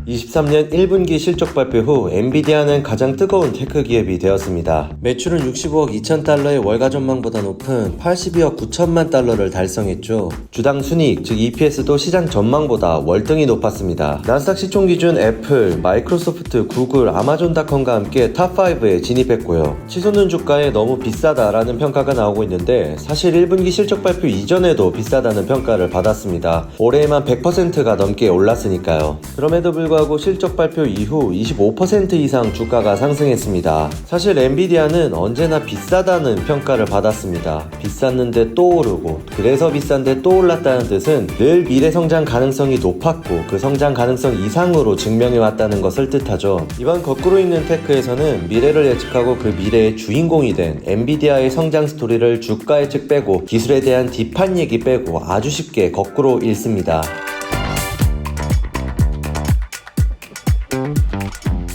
23년 1분기 실적 발표 후 엔비디아는 가장 뜨거운 테크 기업이 되었습니다. 매출은 65억 2천 달러의 월가 전망보다 높은 82억 9천만 달러를 달성했죠. 주당 순이익, 즉 EPS도 시장 전망보다 월등히 높았습니다. 나스닥 시총 기준 애플, 마이크로소프트, 구글, 아마존닷컴과 함께 탑5에 진입했고요. 치솟는 주가에 너무 비싸다라는 평가가 나오고 있는데 사실 1분기 실적 발표 이전에도 비싸다는 평가를 받았습니다. 올해에만 100%가 넘게 올랐으니까요. 그럼에도 불구하고 실적 발표 이후 25% 이상 주가가 상승했습니다. 사실 엔비디아는 언제나 비싸다는 평가를 받았습니다. 비쌌는데 또 오르고 그래서 비싼데 또 올랐다는 뜻은 늘 미래 성장 가능성이 높았고 그 성장 가능성 이상으로 증명해왔다는 것을 뜻하죠. 이번 거꾸로 있는 테크에서는 미래를 예측하고 그 미래의 주인공이 된 엔비디아의 성장 스토리를 주가 예측 빼고 기술에 대한 딥한 얘기 빼고 아주 쉽게 거꾸로 읽습니다.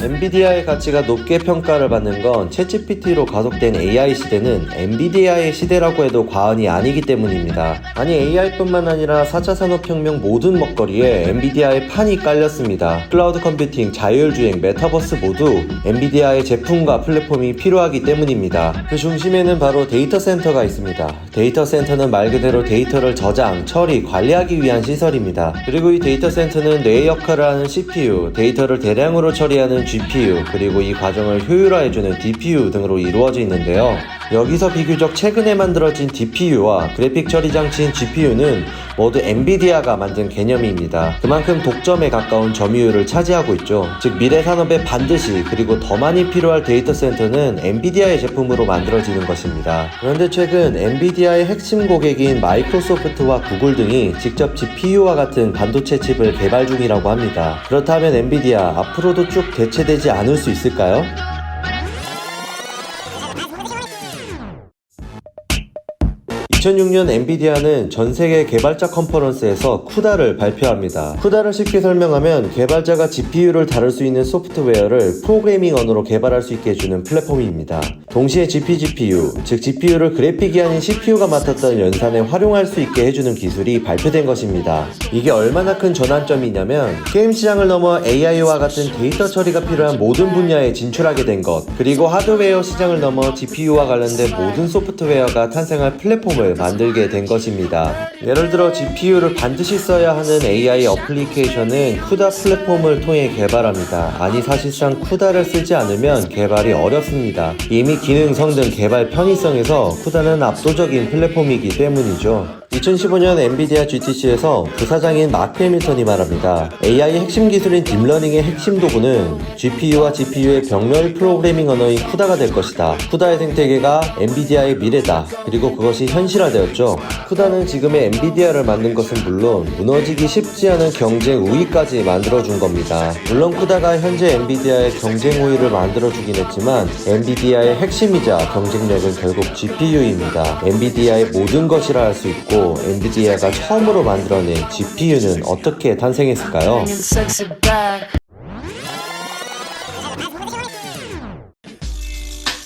엔비디아의 가치가 높게 평가를 받는 건 챗GPT로 가속된 AI 시대는 엔비디아의 시대라고 해도 과언이 아니기 때문입니다. 아니 AI뿐만 아니라 4차 산업혁명 모든 먹거리에 엔비디아의 판이 깔렸습니다. 클라우드 컴퓨팅, 자율주행, 메타버스 모두 엔비디아의 제품과 플랫폼이 필요하기 때문입니다. 그 중심에는 바로 데이터 센터가 있습니다. 데이터 센터는 말 그대로 데이터를 저장, 처리, 관리하기 위한 시설입니다. 그리고 이 데이터 센터는 뇌의 역할을 하는 CPU, 데이터를 대량으로 처리하는 GPU, 그리고 이 과정을 효율화해주는 DPU 등으로 이루어져 있는데요. 여기서 비교적 최근에 만들어진 DPU와 그래픽 처리 장치인 GPU는 모두 엔비디아가 만든 개념입니다. 그만큼 독점에 가까운 점유율을 차지하고 있죠. 즉 미래 산업에 반드시 그리고 더 많이 필요할 데이터 센터는 엔비디아의 제품으로 만들어지는 것입니다. 그런데 최근 엔비디아의 핵심 고객인 마이크로소프트와 구글 등이 직접 GPU와 같은 반도체 칩을 개발 중이라고 합니다. 그렇다면 엔비디아 앞으로도 쭉 대체되지 않을 수 있을까요? 2006년 엔비디아는 전세계 개발자 컨퍼런스에서 쿠다를 발표합니다. 쿠다를 쉽게 설명하면 개발자가 GPU를 다룰 수 있는 소프트웨어를 프로그래밍 언어로 개발할 수 있게 해주는 플랫폼입니다. 동시에 GPGPU, 즉 GPU를 그래픽이 아닌 CPU가 맡았던 연산에 활용할 수 있게 해주는 기술이 발표된 것입니다. 이게 얼마나 큰 전환점이냐면 게임 시장을 넘어 AI와 같은 데이터 처리가 필요한 모든 분야에 진출하게 된 것, 그리고 하드웨어 시장을 넘어 GPU와 관련된 모든 소프트웨어가 탄생할 플랫폼을 만들게 된 것입니다. 예를 들어 GPU를 반드시 써야 하는 AI 어플리케이션은 쿠다 플랫폼을 통해 개발합니다. 아니 사실상 쿠다를 쓰지 않으면 개발이 어렵습니다. 이미 기능, 성능, 개발 편의성에서 쿠다는 압도적인 플랫폼이기 때문이죠. 2015년 엔비디아 GTC에서 부사장인 마크 해밀턴이 말합니다. AI의 핵심 기술인 딥러닝의 핵심 도구는 GPU와 GPU의 병렬 프로그래밍 언어인 쿠다가 될 것이다. 쿠다의 생태계가 엔비디아의 미래다. 그리고 그것이 현실화되었죠. 쿠다는 지금의 엔비디아를 만든 것은 물론 무너지기 쉽지 않은 경쟁 우위까지 만들어준 겁니다. 물론 쿠다가 현재 엔비디아의 경쟁 우위를 만들어주긴 했지만 엔비디아의 핵심이자 경쟁력은 결국 GPU입니다. 엔비디아의 모든 것이라 할 수 있고 엔비디아가 처음으로 만들어낸 GPU는 어떻게 탄생했을까요?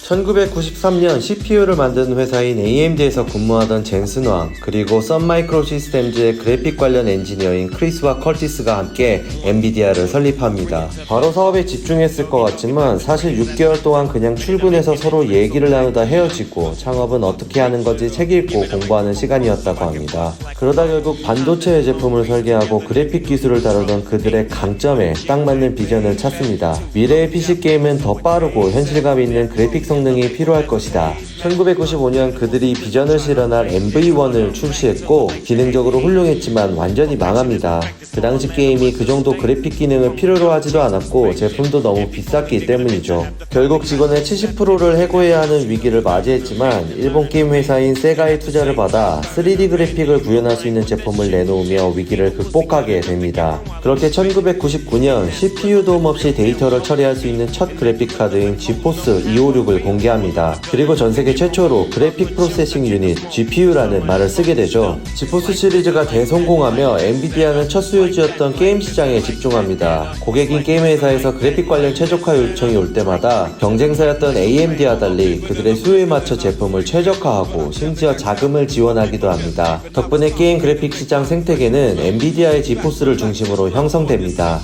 1993년 CPU를 만드는 회사인 AMD에서 근무하던 젠슨 왕, 그리고 썬마이크로 시스템즈의 그래픽 관련 엔지니어인 크리스와 커티스가 함께 엔비디아를 설립합니다. 바로 사업에 집중했을 것 같지만 사실 6개월 동안 그냥 출근해서 서로 얘기를 나누다 헤어지고 창업은 어떻게 하는 건지 책 읽고 공부하는 시간이었다고 합니다. 그러다 결국 반도체 제품을 설계하고 그래픽 기술을 다루던 그들의 강점에 딱 맞는 비전을 찾습니다. 미래의 PC게임은 더 빠르고 현실감 있는 그래픽 성능이 필요할 것이다. 1995년 그들이 비전을 실현할 MV1을 출시했고 기능적으로 훌륭했지만 완전히 망합니다. 그 당시 게임이 그 정도 그래픽 기능을 필요로 하지도 않았고 제품도 너무 비쌌기 때문이죠. 결국 직원의 70%를 해고해야 하는 위기를 맞이했지만 일본 게임 회사인 세가의 투자를 받아 3D 그래픽을 구현할 수 있는 제품을 내놓으며 위기를 극복하게 됩니다. 그렇게 1999년 CPU 도움 없이 데이터를 처리할 수 있는 첫 그래픽 카드인 지포스 256을 공개합니다. 그리고 전세계 세계 최초로 그래픽 프로세싱 유닛 GPU라는 말을 쓰게 되죠. 지포스 시리즈가 대성공하며 엔비디아는 첫 수요지였던 게임 시장에 집중합니다. 고객인 게임 회사에서 그래픽 관련 최적화 요청이 올 때마다 경쟁사였던 AMD와 달리 그들의 수요에 맞춰 제품을 최적화하고 심지어 자금을 지원하기도 합니다. 덕분에 게임 그래픽 시장 생태계는 엔비디아의 지포스를 중심으로 형성됩니다.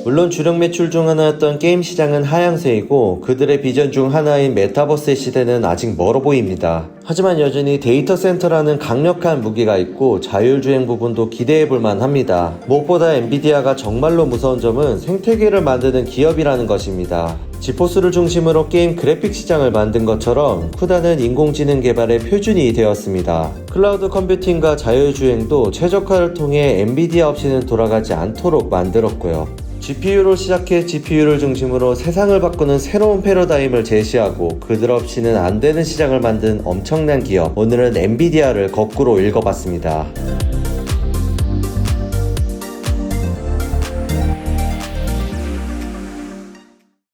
물론 주력 매출 중 하나였던 게임 시장은 하향세이고 그들의 비전 중 하나인 메타버스의 시대는 아직 멀어 보입니다. 하지만 여전히 데이터 센터라는 강력한 무기가 있고 자율주행 부분도 기대해볼 만합니다. 무엇보다 엔비디아가 정말로 무서운 점은 생태계를 만드는 기업이라는 것입니다. 지포스를 중심으로 게임 그래픽 시장을 만든 것처럼 쿠다는 인공지능 개발의 표준이 되었습니다. 클라우드 컴퓨팅과 자율주행도 최적화를 통해 엔비디아 없이는 돌아가지 않도록 만들었고요. GPU로 시작해 GPU를 중심으로 세상을 바꾸는 새로운 패러다임을 제시하고 그들 없이는 안 되는 시장을 만든 엄청난 기업. 오늘은 엔비디아를 거꾸로 읽어봤습니다.